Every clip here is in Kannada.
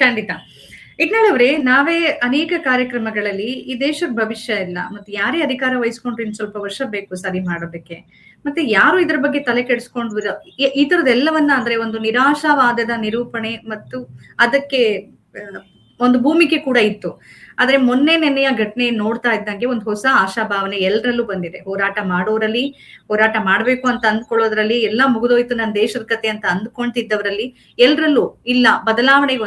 ಖಂಡಿತ. ಇಟ್ನಾಳ್ ಅವ್ರೆ, ನಾವೇ ಅನೇಕ ಕಾರ್ಯಕ್ರಮಗಳಲ್ಲಿ ಈ ದೇಶದ ಭವಿಷ್ಯ ಇಲ್ಲ, ಮತ್ತೆ ಯಾರೇ ಅಧಿಕಾರ ವಹಿಸ್ಕೊಂಡ್ರು ಇನ್ ಸ್ವಲ್ಪ ವರ್ಷ ಬೇಕು ಸರಿ ಮಾಡೋದಕ್ಕೆ, ಮತ್ತೆ ಯಾರು ಇದ್ರ ಬಗ್ಗೆ ತಲೆ ಕೆಡಿಸ್ಕೊಂಡು ಈ ತರದೆಲ್ಲವನ್ನ, ಅಂದ್ರೆ ಒಂದು ನಿರಾಶಾವಾದದ ನಿರೂಪಣೆ ಮತ್ತು ಅದಕ್ಕೆ ಒಂದು ಭೂಮಿಕೆ ಕೂಡ ಇತ್ತು. ಆದ್ರೆ ಮೊನ್ನೆ ನೆನ್ನೆಯ ಘಟನೆ ನೋಡ್ತಾ ಇದ್ದಂಗೆ ಒಂದು ಹೊಸ ಆಶಾಭಾವನೆ ಎಲ್ಲರಲ್ಲೂ ಬಂದಿದೆ. ಹೋರಾಟ ಮಾಡೋರಲ್ಲಿ, ಹೋರಾಟ ಮಾಡ್ಬೇಕು ಅಂತ ಅಂದ್ಕೊಳ್ಳೋದ್ರಲ್ಲಿ, ಎಲ್ಲ ಮುಗಿದೋಯ್ತು ನನ್ನ ದೇಶದ ಕತೆ ಅಂತ ಅಂದ್ಕೊಂತಿದ್ದವರಲ್ಲಿ ಎಲ್ಲರಲ್ಲೂ ಇಲ್ಲ, ಬದಲಾವಣೆಗೆ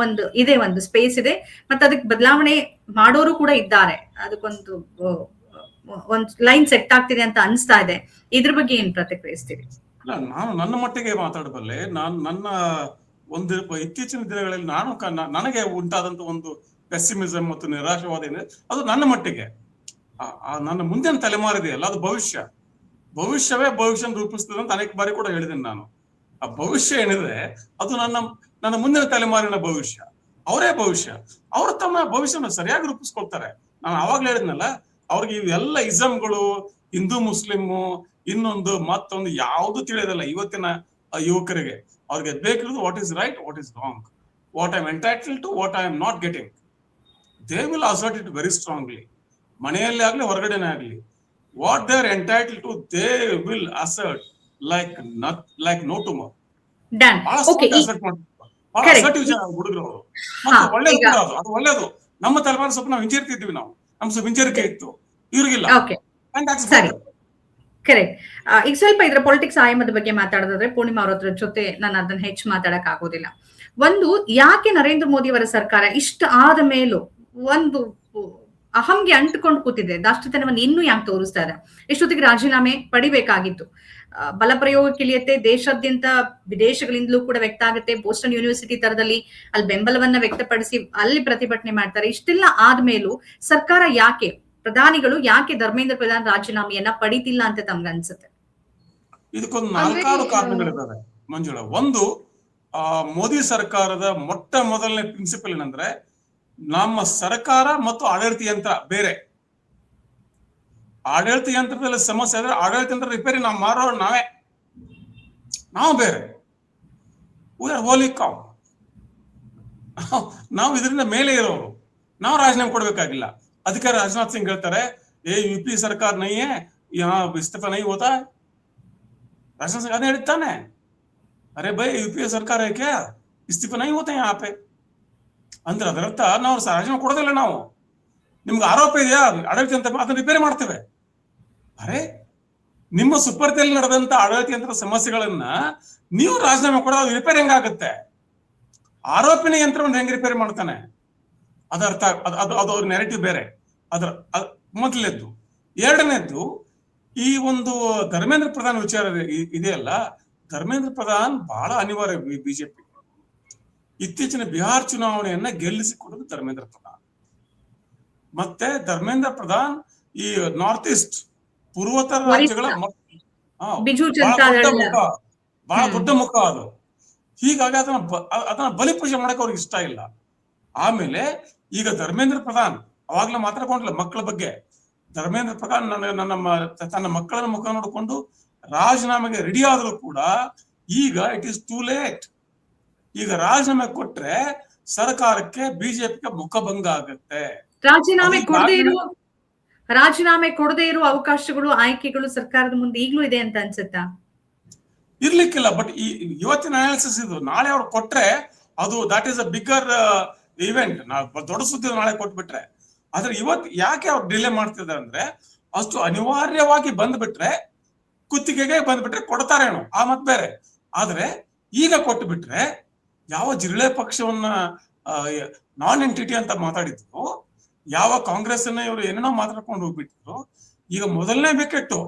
ಒಂದು ಇದೆ, ಒಂದು ಸ್ಪೇಸ್ ಇದೆ, ಮತ್ತೆ ಅದಕ್ಕೆ ಬದಲಾವಣೆ ಮಾಡೋರು ಕೂಡ ಇದ್ದಾರೆ. ಅದಕ್ಕೊಂದು ಒಂದು ಲೈನ್ ಸೆಟ್ ಆಗ್ತಿದೆ ಅಂತ ಅನ್ಸ್ತಾ ಇದೆ. ಇದ್ರ ಬಗ್ಗೆ ಏನ್ ಪ್ರತಿಕ್ರಿಯಿಸ್ತೀರಿ? ನಾನು ನನ್ನ ಮಟ್ಟಿಗೆ ಮಾತಾಡಬಲ್ಲೆ. ನನ್ನ ಒಂದು ಇತ್ತೀಚಿನ ದಿನಗಳಲ್ಲಿ ನನಗೆ ಉಂಟಾದಂತ ಒಂದು ಪೆಸಿಮಿಸಮ್ ಮತ್ತು ನಿರಾಶವಾದ ಏನಿದೆ ಅದು ನನ್ನ ಮಟ್ಟಿಗೆ, ನನ್ನ ಮುಂದಿನ ತಲೆಮಾರಿದೆಯಲ್ಲ ಅದು ಭವಿಷ್ಯವೇ ಭವಿಷ್ಯ ರೂಪಿಸ್ತದೆ ಅಂತ ಅನೇಕ ಬಾರಿ ಕೂಡ ಹೇಳಿದ್ದೇನೆ ನಾನು. ಆ ಭವಿಷ್ಯ ಏನಿದೆ ಅದು ನನ್ನ ಮುಂದಿನ ತಲೆಮಾರಿನ ಭವಿಷ್ಯ, ಅವರೇ ಭವಿಷ್ಯ. ಅವರು ತಮ್ಮ ಭವಿಷ್ಯನ ಸರಿಯಾಗಿ ರೂಪಿಸ್ಕೊಳ್ತಾರೆ. ನಾನು ಆವಾಗ್ಲೇ ಹೇಳಿದ್ನಲ್ಲ, ಅವ್ರಿಗೆ ಇವೆಲ್ಲ ಇಸಮ್ಗಳು, ಹಿಂದೂ ಮುಸ್ಲಿಮು ಇನ್ನೊಂದು ಮತ್ತೊಂದು ಯಾವುದು ತಿಳಿಯೋದಿಲ್ಲ ಇವತ್ತಿನ ಯುವಕರಿಗೆ. ಅವ್ರಿಗೆ ಬೇಕಿರೋದು what is right, what is wrong, what I am entitled to, what I am not getting. They will assert it very strongly. ಮನೆಯಲ್ಲೇ ಆಗ್ಲಿ ಹೊರಗಡೆನೇ ಆಗ್ಲಿ, what they are entitled to they will assert like no tomorrow. ಹುಡುಗರು ಅವರು ಅದು ಒಳ್ಳೇದು. ನಮ್ಮ ತಲೆಮಾರು ಸ್ವಲ್ಪ ನಾವು ಹಿಂಜರಿತಿದ್ವಿ, ನಮ್ ಸ್ವಲ್ಪ ಹಿಂಜರಿಕೆ ಇತ್ತು, ಇವ್ರಿಗಿಲ್ಲ. ಕರೆಕ್ಟ್. ಈಗ ಸ್ವಲ್ಪ ಇದ್ರ ಪೊಲಿಟಿಕ್ಸ್ ಆಯಾಮದ ಬಗ್ಗೆ ಮಾತಾಡೋದಾದ್ರೆ ಪೂರ್ಣಿಮಾ ಅವ್ರ ಜೊತೆ ನಾನು ಅದನ್ನ ಹೆಚ್ಚು ಮಾತಾಡಕ್ ಆಗೋದಿಲ್ಲ. ಒಂದು, ಯಾಕೆ ನರೇಂದ್ರ ಮೋದಿ ಅವರ ಸರ್ಕಾರ ಇಷ್ಟ ಆದ ಮೇಲೂ ಒಂದು ಅಹಂಗೆ ಅಂಟ್ಕೊಂಡು ಕೂತಿದೆ, ದಾಷ್ಟ್ಯತನವನ್ನು ಇನ್ನೂ ಯಾಕೆ ತೋರಿಸ್ತಾ ಇದೆ? ಇಷ್ಟೊತ್ತಿಗೆ ರಾಜೀನಾಮೆ ಪಡಿಬೇಕಾಗಿತ್ತು. ಬಲಪ್ರಯೋಗಕ್ಕಿಳಿಯತ್ತೆ, ದೇಶಾದ್ಯಂತ ವಿದೇಶಗಳಿಂದಲೂ ಕೂಡ ವ್ಯಕ್ತ ಆಗುತ್ತೆ. ಬೋಸ್ಟನ್ ಯೂನಿವರ್ಸಿಟಿ ತರದಲ್ಲಿ ಅಲ್ಲಿ ಬೆಂಬಲವನ್ನ ವ್ಯಕ್ತಪಡಿಸಿ ಅಲ್ಲಿ ಪ್ರತಿಭಟನೆ ಮಾಡ್ತಾರೆ. ಇಷ್ಟೆಲ್ಲ ಆದ್ಮೇಲೂ ಸರ್ಕಾರ ಯಾಕೆ, ಪ್ರಧಾನಿಗಳು ಯಾಕೆ ಧರ್ಮೇಂದ್ರ ಪ್ರಧಾನ್ ರಾಜೀನಾಮೆಯನ್ನ ಪಡಿತಿಲ್ಲ ಅಂತ ತಮ್ಗನ್ಸುತ್ತೆ? ಇದಕ್ಕೊಂದು 4 ಕಾರಣಗಳಿದ್ದಾವೆ ಮಂಜುಳಾ. ಒಂದು, ಮೋದಿ ಸರ್ಕಾರದ ಮೊಟ್ಟ ಮೊದಲನೇ ಪ್ರಿನ್ಸಿಪಲ್ ಏನಂದ್ರೆ, ನಮ್ಮ ಸರ್ಕಾರ ಮತ್ತು ಆಡಳಿತ ಯಂತ್ರ ಬೇರೆ. ಆಡಳಿತ ಯಂತ್ರದಲ್ಲಿ ಸಮಸ್ಯೆ ಆದ್ರೆ ಆಡಳಿತ ಯಂತ್ರ ರಿಪೇರಿ ನಾವು ಬೇರೆ. ವಿ ಆರ್ ಹೋಲಿ ಕಾವ್. ನಾವು ಇದರಿಂದ ಮೇಲೆ ಇರೋರು, ನಾವು ರಾಜೀನಾಮೆ ಕೊಡ್ಬೇಕಾಗಿಲ್ಲ. ಅದಕ್ಕೆ ರಾಜನಾಥ್ ಸಿಂಗ್ ಹೇಳ್ತಾರೆ, ಯುಪಿ ಸರ್ಕಾರ ನೈ ಹೈ, ಯಹಾ ಇಸ್ತೀಫಾ ನೈ ಹೋತಾ ಹೈ. ರಾಜನಾಥ್ ಸಿಂಗ್ ಅದನ್ನ ಹೇಳ್ತಾನೆ, ಅರೆ ಬೈ ಯುಪಿ ಸರ್ಕಾರ ಹೈ ಕ್ಯಾ, ಇಸ್ತೀಫಾ ನೈ ಹೋತಾ ಯಹಾ ಪೆ. ಅಂದ್ರೆ ಅದರರ್ಥ ನಾವು ರಾಜೀನಾಮೆ ಕೊಡೋದಿಲ್ಲ. ನಾವು, ನಿಮ್ಗೆ ಆರೋಪ ಇದೆಯಾ ಆಡಳಿತ ಯಂತ್ರ, ಅದನ್ನ ರಿಪೇರಿ ಮಾಡ್ತೇವೆ. ಅರೆ, ನಿಮ್ಮ ಸುಪರ್ದಿಯಲ್ಲಿ ನಡೆದಂತ ಆಡಳಿತ ಯಂತ್ರ ಸಮಸ್ಯೆಗಳನ್ನ ನೀವು ರಾಜೀನಾಮೆ ಕೊಡೋದು ರಿಪೇರಿ ಹೆಂಗಾಗುತ್ತೆ? ಆರೋಪಿನ ಯಂತ್ರವನ್ನು ಹೆಂಗ್ ರಿಪೇರಿ ಮಾಡ್ತಾನೆ? ಅದರ್ಥ ಅದು ಅವ್ರ ನೆರೆಟಿವ್ ಬೇರೆ. ಮೊದಲನೇದ್ದು. ಎರಡನೇದ್ದು, ಈ ಒಂದು ಧರ್ಮೇಂದ್ರ ಪ್ರಧಾನ್ ವಿಚಾರ ಇದೆಯಲ್ಲ, ಧರ್ಮೇಂದ್ರ ಪ್ರಧಾನ್ ಬಹಳ ಅನಿವಾರ್ಯ ಬಿಜೆಪಿ. ಇತ್ತೀಚಿನ ಬಿಹಾರ್ ಚುನಾವಣೆಯನ್ನ ಗೆಲ್ಲಿಸಿಕೊಡೋದು ಧರ್ಮೇಂದ್ರ ಪ್ರಧಾನ್. ಮತ್ತೆ ಧರ್ಮೇಂದ್ರ ಪ್ರಧಾನ್ ಈ ನಾರ್ತ್ ಈಸ್ಟ್ ಪೂರ್ವೋತ್ತರ ರಾಜ್ಯಗಳ ಬಹಳ ದೊಡ್ಡ ಮುಖ ಅದು. ಹೀಗಾಗಿ ಅದನ್ನ ಬಲಿಪೂಜೆ ಮಾಡಕ್ ಅವ್ರಿಗೆ ಇಷ್ಟ ಇಲ್ಲ. ಆಮೇಲೆ ಈಗ ಧರ್ಮೇಂದ್ರ ಪ್ರಧಾನ್ ಅವಾಗ್ಲೇ ಮಾತಾಡ್ಕೊಂಡ್ಲ ಮಕ್ಕಳ ಬಗ್ಗೆ. ಧರ್ಮೇಂದ್ರ ಪ್ರಧಾನ್ ತನ್ನ ಮಕ್ಕಳ ಮುಖ ನೋಡಿಕೊಂಡು ರಾಜೀನಾಮೆಗೆ ರೆಡಿ ಆದ್ರೂ ಕೂಡ ಈಗ ಇಟ್ ಈಸ್ ಟೂ ಲೇಟ್. ಈಗ ರಾಜೀನಾಮೆ ಕೊಟ್ರೆ ಸರ್ಕಾರಕ್ಕೆ, ಬಿಜೆಪಿಗೆ ಮುಖಭಂಗ ಆಗುತ್ತೆ. ರಾಜೀನಾಮೆ ಕೊಡದೇ ಇರುವ ಅವಕಾಶಗಳು, ಆಯ್ಕೆಗಳು ಸರ್ಕಾರದ ಮುಂದೆ ಈಗಲೂ ಇದೆ ಅಂತ ಅನ್ಸುತ್ತಾ? ಇರ್ಲಿಕ್ಕಿಲ್ಲ. ಬಟ್ ಇವತ್ತಿನ ಅನಾಲಿಸಿಸ್ ಇದು. ನಾಳೆ ಅವ್ರು ಕೊಟ್ರೆ ಅದು that is a bigger event. ದೊಡ್ಡ ಸುದ್ದಿ ನಾಳೆ ಕೊಟ್ಬಿಟ್ರೆ. ಆದ್ರೆ ಇವತ್ತು ಯಾಕೆ ಅವ್ರು ಡಿಲೇ ಮಾಡ್ತಿದ್ದಾರೆ ಅಂದ್ರೆ, ಅಷ್ಟು ಅನಿವಾರ್ಯವಾಗಿ ಬಂದ್ಬಿಟ್ರೆ, ಕುತ್ತಿಗೆಗೆ ಬಂದ್ಬಿಟ್ರೆ ಕೊಡ್ತಾರೇನೋ, ಆ ಮತ್ ಬೇರೆ. ಆದ್ರೆ ಈಗ ಕೊಟ್ಟು ಬಿಟ್ರೆ, ಯಾವ ಜಿರಳೆ ಪಕ್ಷವನ್ನ ನಾನ್ ಎಂಟಿಟಿ ಅಂತ ಮಾತಾಡಿದ್ರು, ಯಾವ ಕಾಂಗ್ರೆಸ್ ಅನ್ನ ಇವರು ಏನೇನೋ ಮಾತಾಡ್ಕೊಂಡು ಹೋಗ್ಬಿಟ್ಟಿದ್ರು, ಈಗ ಮೊದಲನೇ ವಿಕೆಟ್,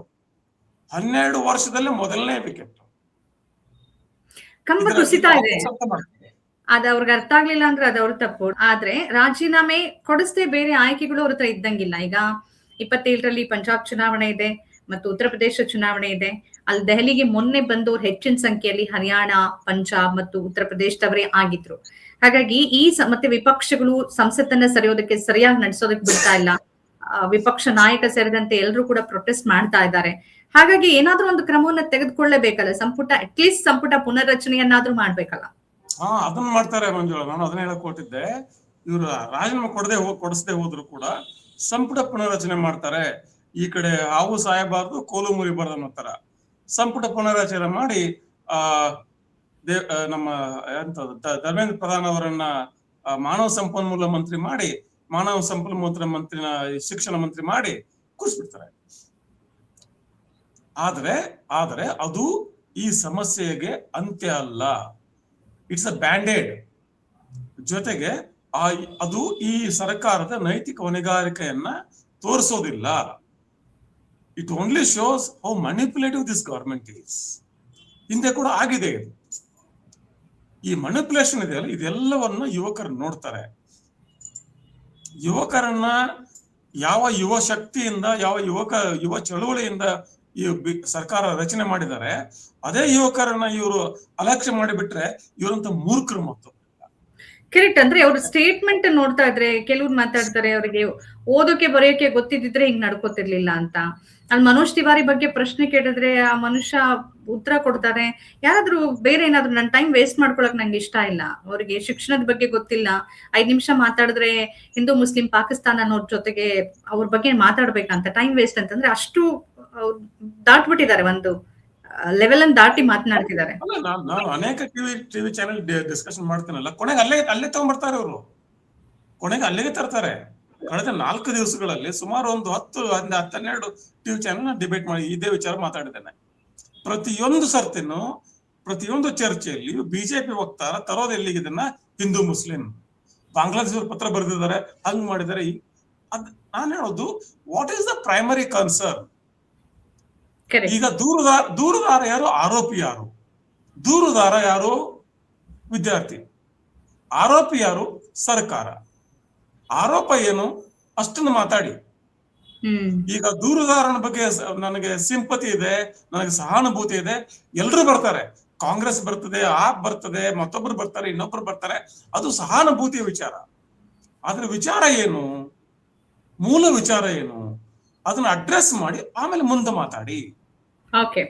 12 ವರ್ಷದಲ್ಲೇ ಮೊದಲನೇ ವಿಕೆಟ್. ಕಂಬ ಕುಸಿತಾ ಇದೆ. ಅದ ಅವ್ರಿಗೆ ಅರ್ಥ ಆಗ್ಲಿಲ್ಲ ಅಂದ್ರೆ ಅದು ಅವ್ರ ತಪ್ಪು. ಆದ್ರೆ ರಾಜೀನಾಮೆ ಕೊಡಿಸದೆ ಬೇರೆ ಆಯ್ಕೆಗಳು ಅವ್ರ ಹತ್ರ ಇದ್ದಂಗಿಲ್ಲ. ಈಗ 27ರಲ್ಲಿ ಪಂಜಾಬ್ ಚುನಾವಣೆ ಇದೆ ಮತ್ತು ಉತ್ತರ ಪ್ರದೇಶ ಚುನಾವಣೆ ಇದೆ. ಅಲ್ಲಿ ದೆಹಲಿಗೆ ಮೊನ್ನೆ ಬಂದವರು ಹೆಚ್ಚಿನ ಸಂಖ್ಯೆಯಲ್ಲಿ ಹರಿಯಾಣ, ಪಂಜಾಬ್ ಮತ್ತು ಉತ್ತರ ಪ್ರದೇಶದವರೇ ಆಗಿದ್ರು. ಹಾಗಾಗಿ ಮತ್ತೆ ವಿಪಕ್ಷಗಳು ಸಂಸತ್ತನ್ನ ಸರಿಯಾಗಿ ನಡೆಸೋದಕ್ಕೆ ಬಿಡ್ತಾ ಇಲ್ಲ. ವಿಪಕ್ಷ ನಾಯಕ ಸೇರಿದಂತೆ ಎಲ್ಲರೂ ಕೂಡ ಪ್ರೊಟೆಸ್ಟ್ ಮಾಡ್ತಾ ಇದ್ದಾರೆ. ಹಾಗಾಗಿ ಏನಾದ್ರೂ ಒಂದು ಕ್ರಮವನ್ನ ತೆಗೆದುಕೊಳ್ಳಬೇಕಲ್ಲ ಸಂಪುಟ, ಅಟ್ಲೀಸ್ಟ್ ಸಂಪುಟ ಪುನರ್ರಚನೆಯನ್ನಾದ್ರೂ ಮಾಡ್ಬೇಕಲ್ಲ. ಅದನ್ನ ಮಾಡ್ತಾರೆ ಮಂಜುಳಾ. ನಾನು ಅದನ್ನ ಹೇಳಕ್ ಕೊಟ್ಟಿದ್ದೆ. ಇವ್ರು ರಾಜೀನಾಮೆ ಕೊಡಿಸದೆ ಹೋದ್ರು ಕೂಡ ಸಂಪುಟ ಪುನರ್ರಚನೆ ಮಾಡ್ತಾರೆ. ಈ ಕಡೆ ಹಾವು ಸಾಯಬಾರ್ದು, ಕೋಲು ಮುರಿಬಾರ್ದು ಅನ್ನೋ ತರ ಸಂಪುಟ ಪುನರ್ರಚನೆ ಮಾಡಿ ನಮ್ಮ ಧರ್ಮೇಂದ್ರ ಪ್ರಧಾನ್ ಅವರನ್ನ ಮಾನವ ಸಂಪನ್ಮೂಲ ಮಂತ್ರಿ ಮಾಡಿ, ಮಾನವ ಸಂಪನ್ಮೂಲ ಮಂತ್ರಿನ ಶಿಕ್ಷಣ ಮಂತ್ರಿ ಮಾಡಿ ಕೂರಿಸ್ಬಿಡ್ತಾರೆ. ಆದ್ರೆ ಅದು ಈ ಸಮಸ್ಯೆಗೆ ಅಂತ್ಯ ಅಲ್ಲ. It's a bandaid. ಜೊತೆಗೆ ಅದು ಈ ಸರ್ಕಾರದ ನೈತಿಕ ಹೊಣೆಗಾರಿಕೆಯನ್ನ ತೋರಿಸೋದಿಲ್ಲ. It only shows how manipulative this government is. ಹಿಂದೆ ಕೂಡ ಆಗಿದೆ ಇದು. ಈ ಮ್ಯಾನಿಪುಲೇಷನ್ ಇದೆಯಲ್ಲ, ಇದೆಲ್ಲವನ್ನು ಯುವಕರು ನೋಡ್ತಾರೆ. ಯುವಕರನ್ನ ಯಾವ ಯುವ ಶಕ್ತಿಯಿಂದ, ಯಾವ ಯುವ ಚಳುವಳಿಯಿಂದ ಈ ಸರ್ಕಾರ ರಚನೆ ಮಾಡಿದ್ದಾರೆ, ಅದೇ ಯುವಕರನ್ನ ಇವರು ಅಲಕ್ಷ್ಯ ಮಾಡಿಬಿಟ್ರೆ ಇವರಂತ ಮೂರ್ಖರು. ಮತ್ತು ಕರೆಕ್ಟ್. ಅಂದ್ರೆ ಅವ್ರ ಸ್ಟೇಟ್ಮೆಂಟ್ ನೋಡ್ತಾ ಇದ್ರೆ ಕೆಲವ್ರು ಮಾತಾಡ್ತಾರೆ, ಅವರಿಗೆ ಓದೋಕೆ ಬರೆಯೋಕೆ ಗೊತ್ತಿದ್ರೆ ಹಿಂಗ್ ನಡ್ಕೋತಿರ್ಲಿಲ್ಲ ಅಂತ. ಅಲ್ಲಿ ಮನೋಜ್ ತಿವಾರಿ ಬಗ್ಗೆ ಪ್ರಶ್ನೆ ಕೇಳಿದ್ರೆ ಆ ಮನುಷ್ಯ ಉತ್ತರ ಕೊಡ್ತಾರೆ, ಯಾರಾದ್ರೂ ಬೇರೆ ಏನಾದ್ರು ನನ್ನ ಟೈಮ್ ವೇಸ್ಟ್ ಮಾಡ್ಕೊಳಕ್ ನಂಗೆ ಇಷ್ಟ ಇಲ್ಲ, ಅವ್ರಿಗೆ ಶಿಕ್ಷಣದ ಬಗ್ಗೆ ಗೊತ್ತಿಲ್ಲ, 5 ನಿಮಿಷ ಮಾತಾಡಿದ್ರೆ ಹಿಂದೂ ಮುಸ್ಲಿಂ ಪಾಕಿಸ್ತಾನ ಅನ್ನೋರ್ ಜೊತೆಗೆ ಅವ್ರ ಬಗ್ಗೆ ಮಾತಾಡ್ಬೇಕಂತ ಟೈಮ್ ವೇಸ್ಟ್ ಅಂತಂದ್ರೆ ಅಷ್ಟು ದಾಟ್ಬಿಟ್ಟಿದ್ದಾರೆ, ಒಂದು ಲೆವೆಲ್ ಅನ್ನು ದಾಟಿ ಮಾತನಾಡ್ತಿದ್ದಾರೆ. ನಾನು ಅನೇಕ ಟಿವಿ ಚಾನೆಲ್ ಡಿಸ್ಕಷನ್ ಮಾಡ್ತೀನಲ್ಲ, ಕೊನೆಗೆ ಅಲ್ಲೇ ತಗೊಂಡ್ಬರ್ತಾರೆ ಅವರು. ಕೊನೆಗೆ ಅಲ್ಲಿಗೆ ತರ್ತಾರೆ. ಕಳೆದ 4 ದಿವಸಗಳಲ್ಲಿ ಸುಮಾರು ಒಂದು 10-12 ಟಿವಿ ಚಾನೆಲ್ ಡಿಬೇಟ್ ಮಾಡಿ ಇದೇ ವಿಚಾರ ಮಾತಾಡಿದ್ದೇನೆ. ಪ್ರತಿಯೊಂದು ಸರ್ತಿನೂ ಪ್ರತಿಯೊಂದು ಚರ್ಚೆಯಲ್ಲಿ ಬಿಜೆಪಿ ವಕ್ತಾರ ತರೋದು ಎಲ್ಲಿಗಿದನ್ನ ಹಿಂದೂ ಮುಸ್ಲಿಂ, ಬಾಂಗ್ಲಾದೇಶವ್ರು ಪತ್ರ ಬರೆದಿದ್ದಾರೆ, ಹಂಗ್ ಮಾಡಿದ್ದಾರೆ. ನಾನು ಹೇಳೋದು, what is the primary concern? ಈಗ ದೂರುದಾರ ಯಾರು, ಆರೋಪಿ ಯಾರು? ದೂರುದಾರ ಯಾರು? ವಿದ್ಯಾರ್ಥಿ. ಆರೋಪಿ ಯಾರು? ಸರ್ಕಾರ. ಆರೋಪ ಏನು ಅಷ್ಟನ್ನು ಮಾತಾಡಿ. ಈಗ ದೂರುದಾರನ ಬಗ್ಗೆ ನನಗೆ ಸಿಂಪತಿ ಇದೆ, ನನಗೆ ಸಹಾನುಭೂತಿ ಇದೆ, ಎಲ್ರು ಬರ್ತಾರೆ. ಕಾಂಗ್ರೆಸ್ ಬರ್ತದೆ, ಆಪ್ ಬರ್ತದೆ, ಮತ್ತೊಬ್ರು ಬರ್ತಾರೆ, ಇನ್ನೊಬ್ರು ಬರ್ತಾರೆ. ಅದು ಸಹಾನುಭೂತಿಯ ವಿಚಾರ. ಆದ್ರೆ ವಿಚಾರ ಏನು, ಮೂಲ ವಿಚಾರ ಏನು, ಅದನ್ನ ಅಡ್ರೆಸ್ ಮಾಡಿ ಆಮೇಲೆ ಮುಂದೆ ಮಾತಾಡಿ. Okay,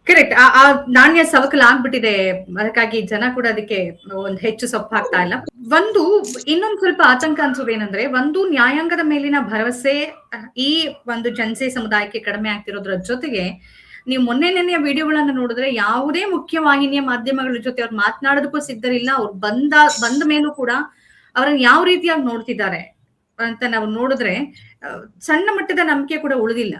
correct. ಆ ನಾಣ್ಯ ಸವಕಲ್ ಆಗ್ಬಿಟ್ಟಿದೆ, ಅದಕ್ಕಾಗಿ ಜನ ಕೂಡ ಅದಕ್ಕೆ ಒಂದು ಹೆಚ್ಚು ಸೊಪ್ಪು ಹಾಕ್ತಾ ಇಲ್ಲ. ಇನ್ನೊಂದು ಸ್ವಲ್ಪ ಆತಂಕ ಅನ್ಸೋದೇನಂದ್ರೆ, ಒಂದು ನ್ಯಾಯಾಂಗದ ಮೇಲಿನ ಭರವಸೆ ಈ ಒಂದು ಜನಸೇ ಸಮುದಾಯಕ್ಕೆ ಕಡಿಮೆ ಆಗ್ತಿರೋದ್ರ ಜೊತೆಗೆ, ನೀವು ಮೊನ್ನೆ ವಿಡಿಯೋಗಳನ್ನ ನೋಡಿದ್ರೆ ಯಾವುದೇ ಮುಖ್ಯವಾಹಿನಿಯ ಮಾಧ್ಯಮಗಳ ಜೊತೆ ಅವ್ರು ಮಾತನಾಡೋದಕ್ಕೂ ಸಿದ್ಧರಿಲ್ಲ. ಅವ್ರು ಬಂದ ಮೇಲೂ ಕೂಡ ಅವ್ರನ್ನ ಯಾವ ರೀತಿಯಾಗಿ ನೋಡ್ತಿದ್ದಾರೆ ಅಂತ ನಾವು ನೋಡಿದ್ರೆ ಸಣ್ಣ ಮಟ್ಟದ ನಂಬಿಕೆ ಕೂಡ ಉಳಿದಿಲ್ಲ.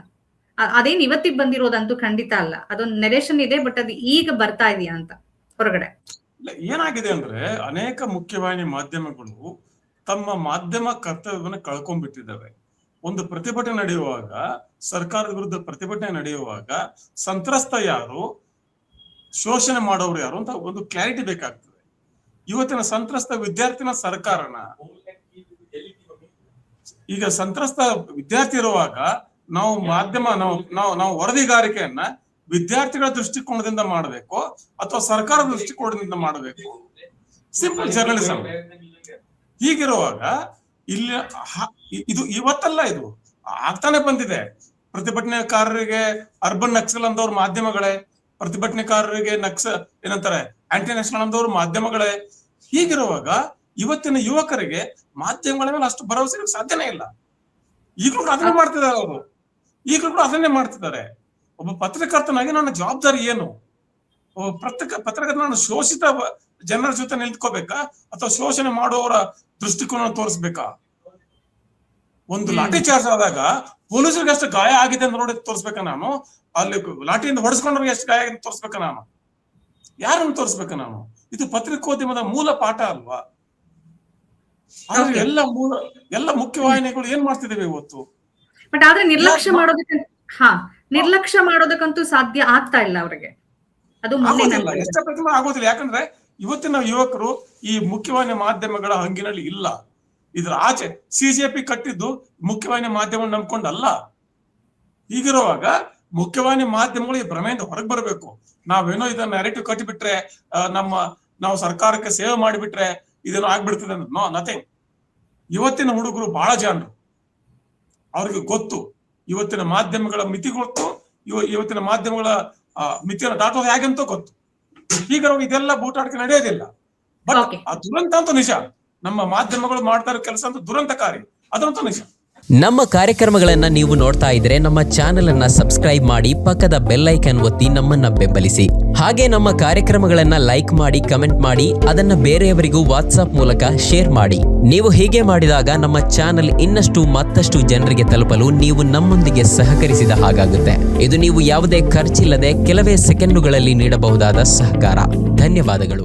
ಅದೇನ್ ಇವತ್ತಿಗೆ ಬಂದಿರೋದಂತೂ ಖಂಡಿತ ಅಲ್ಲ. ಅದೊಂದು ನೆರೇಷನ್ ಇದೆ, ಬಟ್ ಅದು ಈಗ ಬರ್ತಾ ಇದೆಯಾ ಅಂತ ಹೊರಗಡೆ. ಏನಾಗಿದೆ ಅಂದ್ರೆ, ಅನೇಕ ಮುಖ್ಯವಾಹಿನಿ ಮಾಧ್ಯಮಗಳು ತಮ್ಮ ಮಾಧ್ಯಮ ಕರ್ತವ್ಯವನ್ನು ಕಳ್ಕೊಂಡ್ಬಿಟ್ಟಿದ್ದಾವೆ. ಒಂದು ಪ್ರತಿಭಟನೆ ನಡೆಯುವಾಗ, ಸರ್ಕಾರದ ವಿರುದ್ಧ ಪ್ರತಿಭಟನೆ ನಡೆಯುವಾಗ ಸಂತ್ರಸ್ತ ಯಾರು, ಶೋಷಣೆ ಮಾಡೋರು ಯಾರು ಅಂತ ಒಂದು ಕ್ಲಾರಿಟಿ ಬೇಕಾಗ್ತದೆ. ಇವತ್ತಿನ ಸಂತ್ರಸ್ತ ವಿದ್ಯಾರ್ಥಿನ ಸರ್ಕಾರನ, ಈಗ ಸಂತ್ರಸ್ತ ವಿದ್ಯಾರ್ಥಿ ಇರುವಾಗ ನಾವು ಮಾಧ್ಯಮ ನಾವು ವರದಿಗಾರಿಕೆಯನ್ನ ವಿದ್ಯಾರ್ಥಿಗಳ ದೃಷ್ಟಿಕೋನದಿಂದ ಮಾಡಬೇಕು ಅಥವಾ ಸರ್ಕಾರದ ದೃಷ್ಟಿಕೋನದಿಂದ ಮಾಡಬೇಕು? Simple journalism. ಹೀಗಿರುವಾಗ ಇಲ್ಲಿ ಇದು ಇವತ್ತಲ್ಲ, ಇದು ಆಗ್ತಾನೆ ಬಂದಿದೆ. ಪ್ರತಿಭಟನೆಕಾರರಿಗೆ ಅರ್ಬನ್ ನಕ್ಸಲ್ ಅಂದವ್ರ ಮಾಧ್ಯಮಗಳೇ, ಪ್ರತಿಭಟನೆಕಾರರಿಗೆ ಏನಂತಾರೆ ಆಂಟಿ ನ್ಯಾಷನಲ್ ಅಂದವ್ರ ಮಾಧ್ಯಮಗಳೇ. ಹೀಗಿರುವಾಗ ಇವತ್ತಿನ ಯುವಕರಿಗೆ ಮಾಧ್ಯಮಗಳ ಮೇಲೆ ಅಷ್ಟು ಭರವಸೆ ಸಾಧ್ಯನೇ ಇಲ್ಲ. ಈಗಲೂ ಅದನ್ನೇ ಮಾಡ್ತಿದ್ದಾರೆ ಅವರು, ಈಗಲೂ ಕೂಡ ಅದನ್ನೇ ಮಾಡ್ತಿದ್ದಾರೆ. ಒಬ್ಬ ಪತ್ರಕರ್ತನಾಗಿ ನನ್ನ ಜವಾಬ್ದಾರಿ ಏನು? ಒಬ್ಬ ಪತ್ರಕರ್ತ ನಾನು ಶೋಷಿತ ಜನರ ಜೊತೆ ನಿಂತ್ಕೋಬೇಕಾ ಅಥವಾ ಶೋಷಣೆ ಮಾಡುವವರ ದೃಷ್ಟಿಕೋನ ತೋರಿಸ್ಬೇಕಾ? ಒಂದು ಲಾಠಿ ಚಾರ್ಜ್ ಆದಾಗ ಪೊಲೀಸರಿಗೆ ಎಷ್ಟು ಗಾಯ ಆಗಿದೆ ಅಂತ ನೋಡಿ ತೋರಿಸ್ಬೇಕಾ ನಾನು? ಅಲ್ಲಿ ಲಾಠಿಯಿಂದ ಹೊಡೆಸ್ಕೊಂಡ್ರಿಗೆ ಎಷ್ಟು ಗಾಯ ಆಗಿದೆ ತೋರಿಸ್ಬೇಕಾ ನಾನು? ಯಾರನ್ನು ತೋರಿಸ್ಬೇಕಾ ನಾನು? ಇದು ಪತ್ರಿಕೋದ್ಯಮದ ಮೂಲ ಪಾಠ ಅಲ್ವಾ? ಆದ್ರೆ ಎಲ್ಲ ಮುಖ್ಯವಾಹಿನಿಗಳು ಏನ್ ಮಾಡ್ತಿದ್ದೇವೆ ಇವತ್ತು? ಬಟ್ ಆದ್ರೆ ನಿರ್ಲಕ್ಷ್ಯ ಮಾಡೋದಕ್ಕಂತೂ ಸಾಧ್ಯ ಆಗ್ತಾ ಇಲ್ಲ ಅವರಿಗೆ. ಅದು ಎಷ್ಟೇ ಪ್ರತಿಮೆ ಆಗೋದಿಲ್ಲ. ಯಾಕಂದ್ರೆ ಇವತ್ತಿನ ಯುವಕರು ಈ ಮುಖ್ಯವಾಹಿನಿ ಮಾಧ್ಯಮಗಳ ಹಂಗಿನಲ್ಲಿ ಇಲ್ಲ. ಇದ್ರ ಆಚೆ ಸಿಜೆಪಿ ಕಟ್ಟಿದ್ದು ಮುಖ್ಯವಾಹಿನಿ ಮಾಧ್ಯಮ ನಂಬ್ಕೊಂಡಲ್ಲ. ಹೀಗಿರುವಾಗ ಮುಖ್ಯವಾಹಿನಿ ಮಾಧ್ಯಮಗಳು ಈ ಭ್ರಮೆಯಿಂದ ಹೊರಗೆ ಬರಬೇಕು. ನಾವೇನೋ ಇದನ್ನ ನ್ಯಾರೇಟಿವ್ ಕಟ್ಟಿಬಿಟ್ರೆ, ನಾವು ಸರ್ಕಾರಕ್ಕೆ ಸೇವೆ ಮಾಡಿಬಿಟ್ರೆ ಇದೇನೋ ಆಗ್ಬಿಡ್ತದೆ ಅಂತ. No, nothing. ಇವತ್ತಿನ ಹುಡುಗರು ಬಹಳ ಜನರು, ಅವ್ರಿಗೆ ಗೊತ್ತು ಇವತ್ತಿನ ಮಾಧ್ಯಮಗಳ ಮಿತಿ ಗೊತ್ತು, ಇವತ್ತಿನ ಮಾಧ್ಯಮಗಳ ಮಿತಿಯನ್ನು ದಾಟೋದು ಹೇಗಂತ ಗೊತ್ತು. ಈಗ ಇದೆಲ್ಲ ಬೂಟಾಟಕ್ಕೆ ನಡೆಯೋದಿಲ್ಲ. But Okay. ಆ ದುರಂತ ಅಂತೂ ನಿಜ. ನಮ್ಮ ಮಾಧ್ಯಮಗಳು ಮಾಡ್ತಾ ಇರೋ ಕೆಲಸ ಅಂತೂ ದುರಂತಕಾರಿ, ಅದಂತೂ ನಿಜ. ನಮ್ಮ ಕಾರ್ಯಕ್ರಮಗಳನ್ನ ನೀವು ನೋಡ್ತಾ ಇದ್ರೆ ನಮ್ಮ ಚಾನೆಲ್ ಅನ್ನ ಸಬ್ಸ್ಕ್ರೈಬ್ ಮಾಡಿ, ಪಕ್ಕದ ಬೆಲ್ ಐಕನ್ ಒತ್ತಿ ನಮ್ಮನ್ನ ಬೆಂಬಲಿಸಿ. ಹಾಗೆ ನಮ್ಮ ಕಾರ್ಯಕ್ರಮಗಳನ್ನ ಲೈಕ್ ಮಾಡಿ, ಕಮೆಂಟ್ ಮಾಡಿ, ಅದನ್ನ ಬೇರೆಯವರಿಗೂ ವಾಟ್ಸ್ಆಪ್ ಮೂಲಕ ಶೇರ್ ಮಾಡಿ. ನೀವು ಹೀಗೆ ಮಾಡಿದಾಗ ನಮ್ಮ ಚಾನೆಲ್ ಇನ್ನಷ್ಟು ಮತ್ತಷ್ಟು ಜನರಿಗೆ ತಲುಪಲು ನೀವು ನಮ್ಮೊಂದಿಗೆ ಸಹಕರಿಸಿದ ಹಾಗಾಗುತ್ತೆ. ಇದು ನೀವು ಯಾವುದೇ ಖರ್ಚಿಲ್ಲದೆ ಕೆಲವೇ ಸೆಕೆಂಡುಗಳಲ್ಲಿ ನೀಡಬಹುದಾದ ಸಹಕಾರ. ಧನ್ಯವಾದಗಳು.